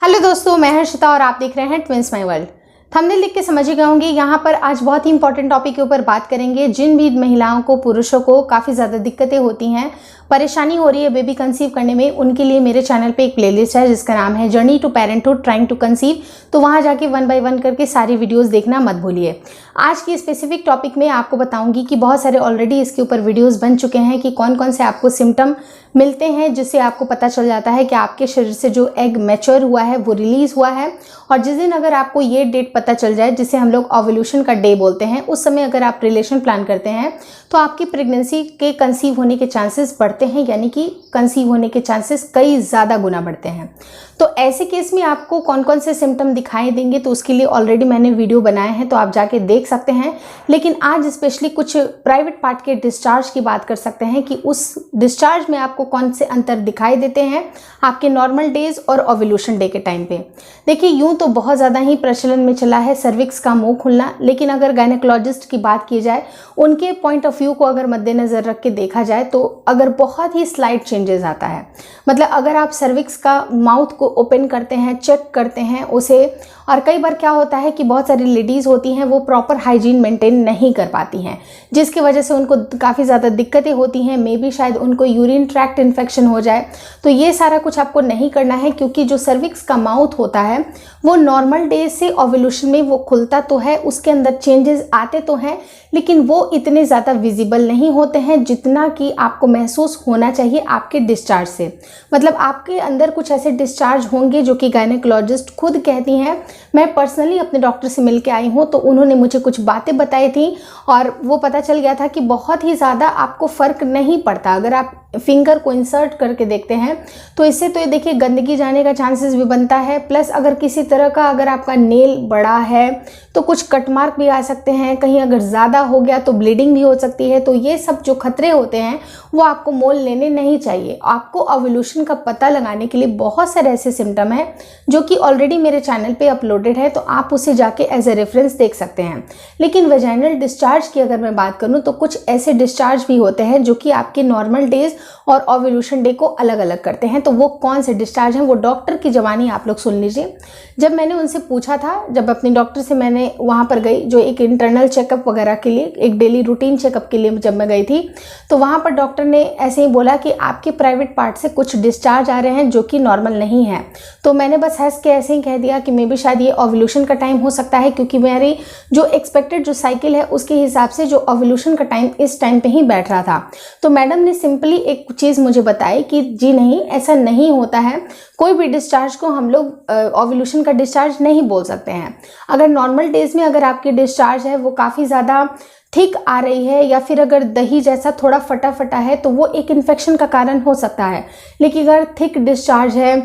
Hello दोस्तों, मैं हर्षिता और आप देख रहे हैं ट्विंस माय वर्ल्ड। थंबनेल लिख के समझ ही गए होंगे। यहाँ पर आज बहुत ही इंपॉर्टेंट टॉपिक के ऊपर बात करेंगे। जिन भी महिलाओं को, पुरुषों को काफ़ी ज़्यादा दिक्कतें होती हैं, परेशानी हो रही है बेबी कंसीव करने में, उनके लिए मेरे चैनल पे एक प्लेलिस्ट है जिसका नाम है journey to parenthood trying to conceive. तो वहाँ जाके 1 बाय 1 करके सारी वीडियोस देखना मत भूलिए। आज की स्पेसिफिक टॉपिक में आपको बताऊंगी कि बहुत सारे ऑलरेडी इसके ऊपर वीडियोस बन चुके हैं कि कौन कौन से आपको सिम्टम मिलते हैं जिससे आपको पता चल जाता है कि आपके शरीर से जो एग मैच्योर हुआ है वो रिलीज हुआ है। और जिस दिन अगर आपको ये डेट पता चल जाए, जिसे हम लोग ओव्यूलेशन का डे बोलते हैं, उस समय अगर आप रिलेशन प्लान करते हैं तो आपकी प्रेगनेंसी के कंसीव होने के चांसेस बढ़ते हैं, यानी कि कंसीव होने के चांसेस कई ज़्यादा गुना बढ़ते हैं। तो ऐसे केस में आपको कौन कौन से सिम्टम दिखाई देंगे, तो उसके लिए ऑलरेडी मैंने वीडियो बनाए हैं, तो आप जाके देख सकते हैं। लेकिन आज स्पेशली कुछ प्राइवेट पार्ट के डिस्चार्ज की बात कर सकते हैं कि उस डिस्चार्ज में आपको कौन से अंतर दिखाई देते हैं आपके नॉर्मल डेज और ओव्यूलेशन डे के टाइम पे। देखिए, यूँ तो बहुत ज़्यादा ही प्रचलन में चला है सर्विक्स का मुंह खुलना, लेकिन अगर गायनेकोलॉजिस्ट की बात की जाए, उनके पॉइंट ऑफ व्यू को अगर मद्देनज़र रख के देखा जाए, तो अगर बहुत ही स्लाइट चेंजेस आता है। मतलब अगर आप सर्विक्स का माउथ को ओपन करते हैं, चेक करते हैं उसे, और कई बार क्या होता है कि बहुत सारी लेडीज़ होती हैं वो प्रॉपर हाइजीन मेंटेन नहीं कर पाती हैं, जिसकी वजह से उनको काफ़ी ज़्यादा दिक्कतें होती हैं। मे बी शायद उनको यूरिन ट्रैक्ट इन्फेक्शन हो जाए। तो ये सारा कुछ आपको नहीं करना है, क्योंकि जो सर्विक्स का माउथ होता है वो नॉर्मल डेज से ओव्यूलेशन में वो खुलता तो है, उसके अंदर चेंजेस आते तो हैं, लेकिन वो इतने ज़्यादा विजिबल नहीं होते हैं जितना कि आपको महसूस होना चाहिए आपके डिस्चार्ज से। मतलब आपके अंदर कुछ ऐसे डिस्चार्ज होंगे जो कि गायनेकोलॉजिस्ट खुद कहती हैं। मैं पर्सनली अपने डॉक्टर से मिल के आई हूँ, तो उन्होंने मुझे कुछ बातें बताई थी और वो पता चल गया था कि बहुत ही ज़्यादा आपको फ़र्क नहीं पड़ता। अगर आप फिंगर को इंसर्ट करके देखते हैं तो इससे तो ये देखिए गंदगी जाने का चांसेस भी बनता है, प्लस अगर किसी तरह का अगर आपका नेल बड़ा है तो कुछ कट मार्क भी आ सकते हैं, कहीं अगर ज़्यादा हो गया तो ब्लीडिंग भी हो सकती है। तो ये सब जो खतरे होते हैं वो आपको मोल लेने नहीं चाहिए। आपको ओव्यूलेशन का पता लगाने के लिए बहुत सारे ऐसे सिम्टम हैं जो कि ऑलरेडी मेरे चैनल पे अपलोडेड है, तो आप उसे जाके एज ए रेफरेंस देख सकते हैं। लेकिन वेजाइनल डिस्चार्ज की अगर मैं बात करूँ तो कुछ ऐसे डिस्चार्ज भी होते हैं जो कि आपके नॉर्मल डेज और ओव्यूलेशन डे को अलग अलग करते हैं। तो वो कौन से डिस्चार्ज हैं वो डॉक्टर की ज़बानी आप लोग सुन लीजिए। जब मैंने उनसे पूछा था, जब अपनी डॉक्टर से मैंने वहाँ पर गई, जो एक इंटरनल चेकअप वगैरह के लिए, एक डेली रूटीन चेकअप के लिए जब मैं गई थी, तो वहाँ पर डॉक्टर ने ऐसे ही बोला कि आपके प्राइवेट पार्ट से कुछ डिस्चार्ज आ रहे हैं जो कि नॉर्मल नहीं है। तो मैंने बस हंस के ऐसे ही कह दिया कि मे बी शायद ये ओव्यूलेशन का टाइम हो सकता है, क्योंकि मेरी जो एक्सपेक्टेड जो साइकिल है उसके हिसाब से जो ओव्यूलेशन का टाइम इस टाइम पे ही बैठ रहा था। तो मैडम ने सिंपली एक चीज़ मुझे बताई कि जी नहीं, ऐसा नहीं होता है। कोई भी डिस्चार्ज को हम लोग ओव्यूलेशन का डिस्चार्ज नहीं बोल सकते हैं। अगर नॉर्मल डेज में अगर आपकी डिस्चार्ज है वो काफ़ी ज़्यादा थिक आ रही है, या फिर अगर दही जैसा थोड़ा फटा फटा है, तो वो एक इन्फेक्शन का कारण हो सकता है। लेकिन अगर थिक डिस्चार्ज है,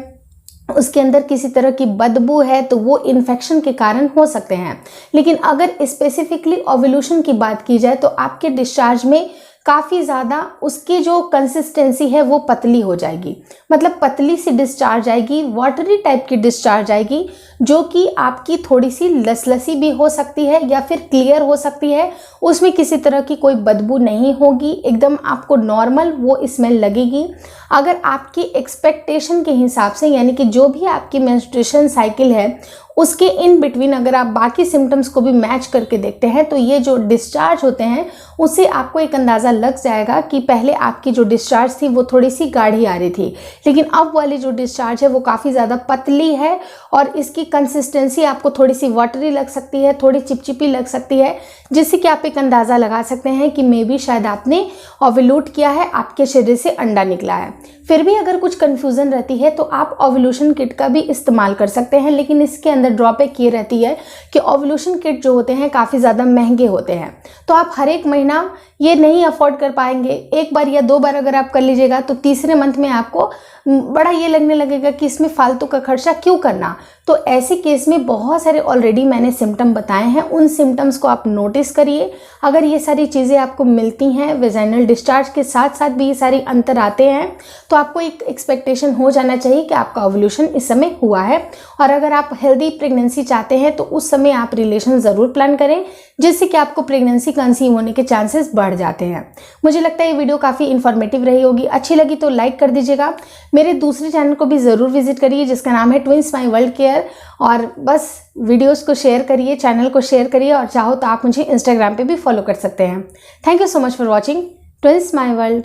उसके अंदर किसी तरह की बदबू है, तो वो इन्फेक्शन के कारण हो सकते हैं। लेकिन अगर स्पेसिफिकली ओव्यूलेशन की बात की जाए तो आपके डिस्चार्ज में काफ़ी ज़्यादा उसकी जो कंसिस्टेंसी है वो पतली हो जाएगी। मतलब पतली सी डिस्चार्ज आएगी, वाटरी टाइप की डिस्चार्ज आएगी, जो कि आपकी थोड़ी सी लसलसी भी हो सकती है या फिर क्लियर हो सकती है। उसमें किसी तरह की कोई बदबू नहीं होगी, एकदम आपको नॉर्मल वो स्मेल लगेगी। अगर आपकी एक्सपेक्टेशन के हिसाब से, यानी कि जो भी आपकी मेंस्ट्रुएशन साइकिल है उसके इन बिटवीन अगर आप बाकी सिम्टम्स को भी मैच करके देखते हैं, तो ये जो डिस्चार्ज होते हैं उससे आपको एक अंदाज़ा लग जाएगा कि पहले आपकी जो डिस्चार्ज थी वो थोड़ी सी गाढ़ी आ रही थी, लेकिन अब वाली जो डिस्चार्ज है वो काफ़ी ज़्यादा पतली है और इसकी कंसिस्टेंसी आपको थोड़ी सी वाटरी लग सकती है, थोड़ी चिपचिपी लग सकती है, जिससे कि आप एक अंदाज़ा लगा सकते हैं कि मे बी शायद आपने ओव्यूलेट किया है, आपके शरीर से अंडा निकला है। फिर भी अगर कुछ कन्फ्यूज़न रहती है तो आप ओव्यूलेशन किट का भी इस्तेमाल कर सकते हैं, लेकिन इसके अंदर ड्रॉबैक ये रहती है कि ओव्यूलेशन किट जो होते हैं काफ़ी ज़्यादा महंगे होते हैं। तो आप हर एक महीना ये नहीं अफोर्ड कर पाएंगे। एक बार या 2 बार अगर आप कर लीजिएगा तो तीसरे मंथ में आपको बड़ा ये लगने लगेगा कि इसमें फालतू का खर्चा क्यों करना। तो ऐसे केस में बहुत सारे ऑलरेडी मैंने सिम्टम बताए हैं, उन सिम्टम्स को आप नोटिस करिए। अगर ये सारी चीज़ें आपको मिलती हैं, वेजाइनल डिस्चार्ज के साथ साथ भी ये सारे अंतर आते हैं, तो आपको एक एक्सपेक्टेशन हो जाना चाहिए कि आपका ओव्यूलेशन इस समय हुआ है। और अगर आप हेल्दी प्रेगनेंसी चाहते हैं तो उस समय आप रिलेशन ज़रूर प्लान करें, जिससे कि आपको प्रेगनेंसी कंसीव होने के चांसेस बढ़ जाते हैं। मुझे लगता है ये वीडियो काफ़ी इन्फॉर्मेटिव रही होगी। अच्छी लगी तो लाइक कर दीजिएगा। मेरे दूसरे चैनल को भी ज़रूर विजिट करिए, जिसका नाम है ट्विंस माई वर्ल्ड केयर। और बस वीडियोस को शेयर करिए, चैनल को शेयर करिए, और चाहो तो आप मुझे इंस्टाग्राम पे भी फॉलो कर सकते हैं। Thank you so much for watching twins my world.